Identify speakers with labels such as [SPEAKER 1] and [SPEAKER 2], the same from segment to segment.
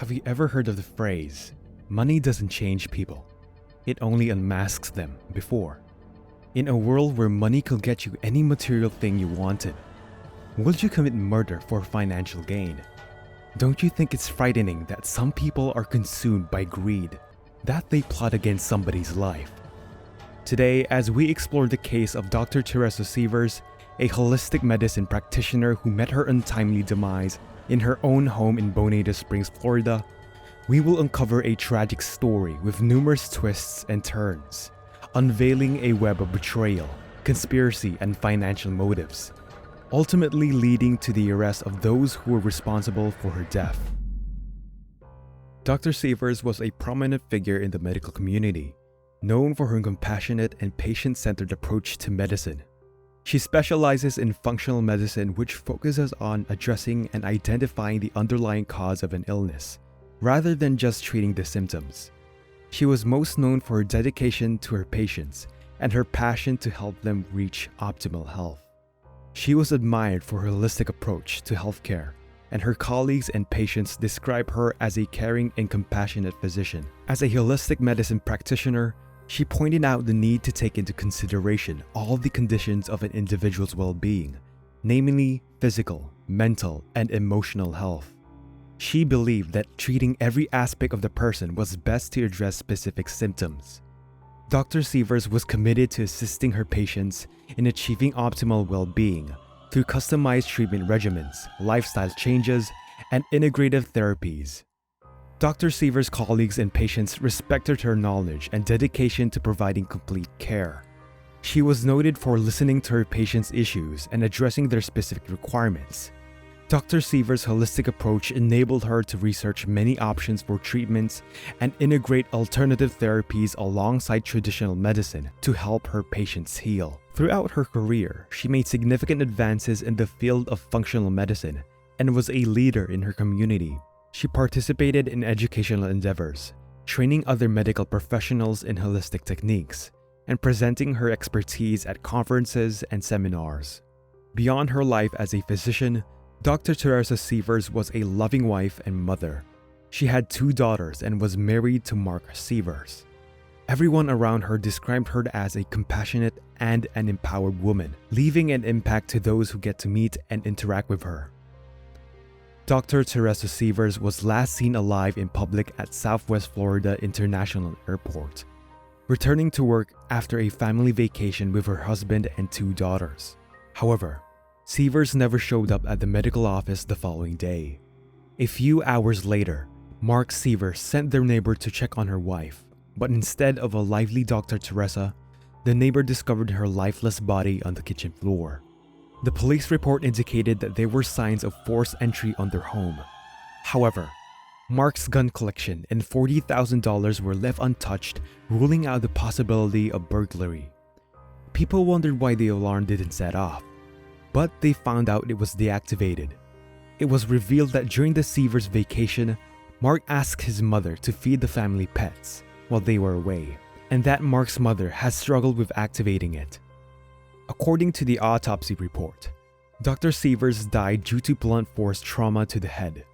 [SPEAKER 1] Have you ever heard of the phrase, money doesn't change people, it only unmasks them before? In a world where money could get you any material thing you wanted, would you commit murder for financial gain? Don't you think it's frightening that some people are consumed by greed, that they plot against somebody's life? Today, as we explore the case of Dr. Teresa Sievers, a holistic medicine practitioner who met her untimely demise in her own home in Bonita Springs, Florida, we will uncover a tragic story with numerous twists and turns, unveiling a web of betrayal, conspiracy, and financial motives, ultimately leading to the arrest of those who were responsible for her death. Dr. Sievers was a prominent figure in the medical community, known for her compassionate and patient-centered approach to medicine. She specializes in functional medicine, which focuses on addressing and identifying the underlying cause of an illness, rather than just treating the symptoms. She was most known for her dedication to her patients and her passion to help them reach optimal health. She was admired for her holistic approach to healthcare, and her colleagues and patients describe her as a caring and compassionate physician. As a holistic medicine practitioner, she pointed out the need to take into consideration all the conditions of an individual's well-being, namely physical, mental, and emotional health. She believed that treating every aspect of the person was best to address specific symptoms. Dr. Sievers was committed to assisting her patients in achieving optimal well-being through customized treatment regimens, lifestyle changes, and integrative therapies. Dr. Sievers' colleagues and patients respected her knowledge and dedication to providing complete care. She was noted for listening to her patients' issues and addressing their specific requirements. Dr. Sievers' holistic approach enabled her to research many options for treatments and integrate alternative therapies alongside traditional medicine to help her patients heal. Throughout her career, she made significant advances in the field of functional medicine and was a leader in her community. She participated in educational endeavors, training other medical professionals in holistic techniques, and presenting her expertise at conferences and seminars. Beyond her life as a physician, Dr. Teresa Sievers was a loving wife and mother. She had 2 daughters and was married to Mark Sievers. Everyone around her described her as a compassionate and an empowered woman, leaving an impact to those who get to meet and interact with her. Dr. Teresa Sievers was last seen alive in public at Southwest Florida International Airport, returning to work after a family vacation with her husband and 2 daughters. However, Sievers never showed up at the medical office the following day. A few hours later, Mark Sievers sent their neighbor to check on her wife, but instead of a lively Dr. Teresa, the neighbor discovered her lifeless body on the kitchen floor. The police report indicated that there were signs of forced entry on their home. However, Mark's gun collection and $40,000 were left untouched, ruling out the possibility of burglary. People wondered why the alarm didn't set off, but they found out it was deactivated. It was revealed that during the Sievers' vacation, Mark asked his mother to feed the family pets while they were away, and that Mark's mother has struggled with activating it. According to the autopsy report, Dr. Sievers died due to blunt force trauma to the head.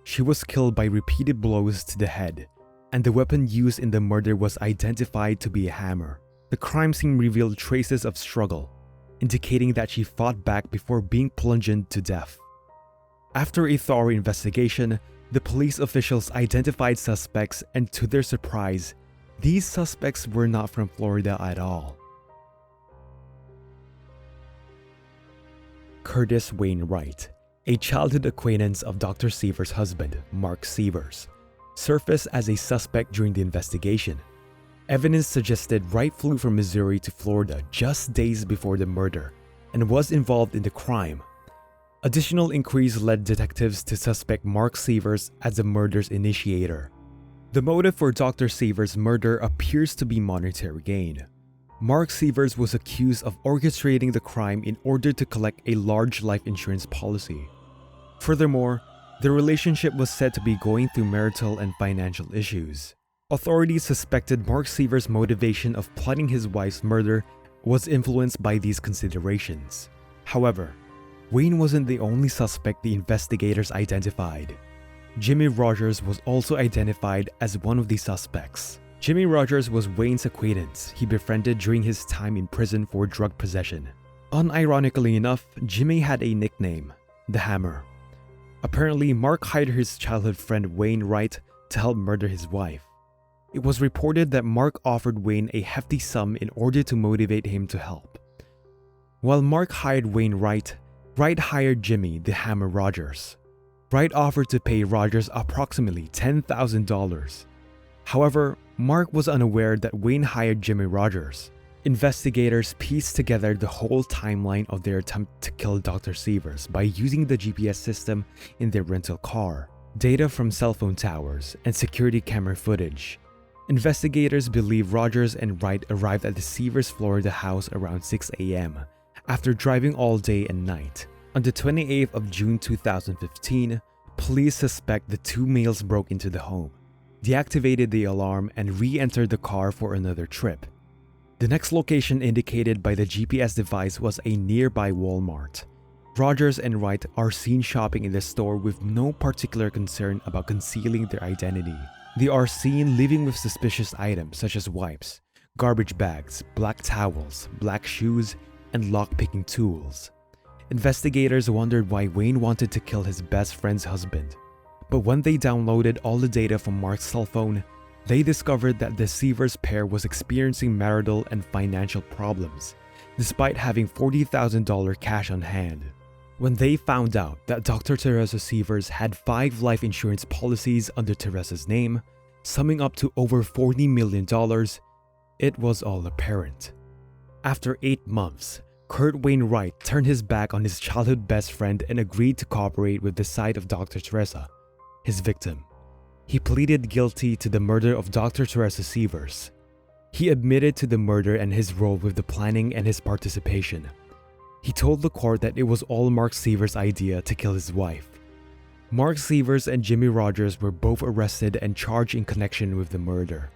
[SPEAKER 1] She was killed by repeated blows to the head, and the weapon used in the murder was identified to be a hammer. The crime scene revealed traces of struggle, indicating that she fought back before being plunged to death. After a thorough investigation, the police officials identified suspects, and to their surprise, these suspects were not from Florida at all. Curtis Wainwright, a childhood acquaintance of Dr. Sievers' husband, Mark Sievers, surfaced as a suspect during the investigation. Evidence suggested Wright flew from Missouri to Florida just days before the murder and was involved in the crime. Additional inquiries led detectives to suspect Mark Sievers as the murder's initiator. The motive for Dr. Sievers' murder appears to be monetary gain. Mark Sievers was accused of orchestrating the crime in order to collect a large life insurance policy. Furthermore, the relationship was said to be going through marital and financial issues. Authorities suspected Mark Sievers' motivation of plotting his wife's murder was influenced by these considerations. However, Wayne wasn't the only suspect the investigators identified. Jimmy Rogers was also identified as one of the suspects. Jimmy Rogers was Wayne's acquaintance he befriended during his time in prison for drug possession. Unironically enough, Jimmy had a nickname, the Hammer. Apparently, Mark hired his childhood friend Wayne Wright to help murder his wife. It was reported that Mark offered Wayne a hefty sum in order to motivate him to help. While Mark hired Wayne Wright, Wright hired Jimmy the Hammer Rogers. Wright offered to pay Rogers approximately $10,000. However, Mark was unaware that Wayne hired Jimmy Rogers. Investigators pieced together the whole timeline of their attempt to kill Dr. Sievers by using the GPS system in their rental car, data from cell phone towers, and security camera footage. Investigators believe Rogers and Wright arrived at the Sievers, Florida house around 6 a.m. after driving all day and night. On the 28th of June 2015, police suspect the two males broke into the home, deactivated the alarm, and re-entered the car for another trip. The next location indicated by the GPS device was a nearby Walmart. Rogers and Wright are seen shopping in the store with no particular concern about concealing their identity. They are seen living with suspicious items such as wipes, garbage bags, black towels, black shoes, and lock-picking tools. Investigators wondered why Wayne wanted to kill his best friend's husband. But when they downloaded all the data from Mark's cell phone, they discovered that the Sievers pair was experiencing marital and financial problems, despite having $40,000 cash on hand. When they found out that Dr. Teresa Sievers had 5 life insurance policies under Teresa's name, summing up to over $40 million, it was all apparent. After 8 months, Kurt Wayne Wright turned his back on his childhood best friend and agreed to cooperate with the side of Dr. Teresa, his victim. He pleaded guilty to the murder of Dr. Teresa Sievers. He admitted to the murder and his role with the planning and his participation. He told the court that it was all Mark Sievers' idea to kill his wife. Mark Sievers and Jimmy Rogers were both arrested and charged in connection with the murder.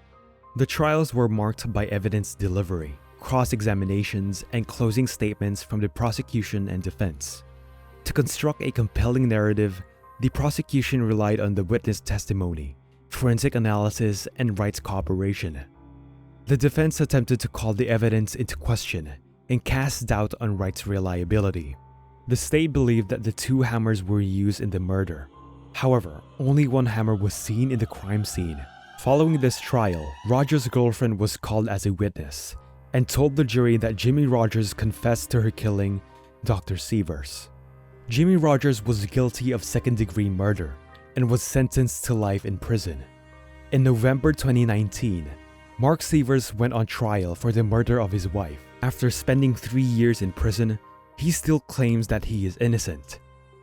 [SPEAKER 1] The trials were marked by evidence delivery, cross-examinations, and closing statements from the prosecution and defense. To construct a compelling narrative, the prosecution relied on the witness testimony, forensic analysis, and Wright's cooperation. The defense attempted to call the evidence into question and cast doubt on Wright's reliability. The state believed that the 2 hammers were used in the murder. However, only one hammer was seen in the crime scene. Following this trial, Rogers' girlfriend was called as a witness and told the jury that Jimmy Rogers confessed to her killing Dr. Sievers. Jimmy Rogers was guilty of second-degree murder and was sentenced to life in prison. In November 2019, Mark Sievers went on trial for the murder of his wife. After spending 3 years in prison, he still claims that he is innocent.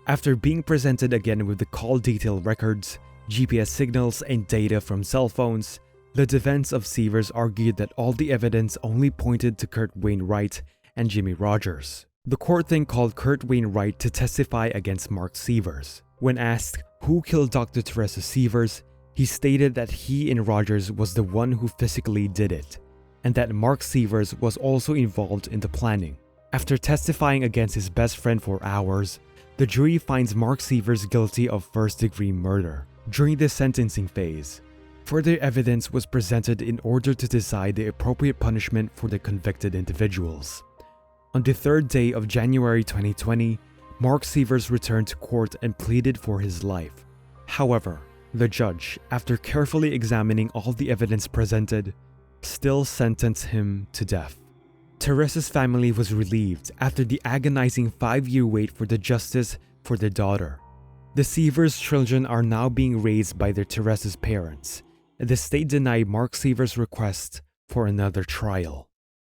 [SPEAKER 1] After being presented again with the call detail records, GPS signals, and data from cell phones, the defense of Sievers argued that all the evidence only pointed to Kurt Wayne Wright and Jimmy Rogers. The court then called Kurt Wayne Wright to testify against Mark Sievers. When asked who killed Dr. Teresa Sievers, he stated that he and Rogers was the one who physically did it, and that Mark Sievers was also involved in the planning. After testifying against his best friend for hours, the jury finds Mark Sievers guilty of first-degree murder. During the sentencing phase, further evidence was presented in order to decide the appropriate punishment for the convicted individuals. On the 3rd day of January 2020, Mark Sievers returned to court and pleaded for his life. However, the judge, after carefully examining all the evidence presented, still sentenced him to death. Teresa's family was relieved after the agonizing 5-year wait for the justice for their daughter. The Sievers' children are now being raised by their Teresa's parents, and the state denied Mark Sievers' request for another trial.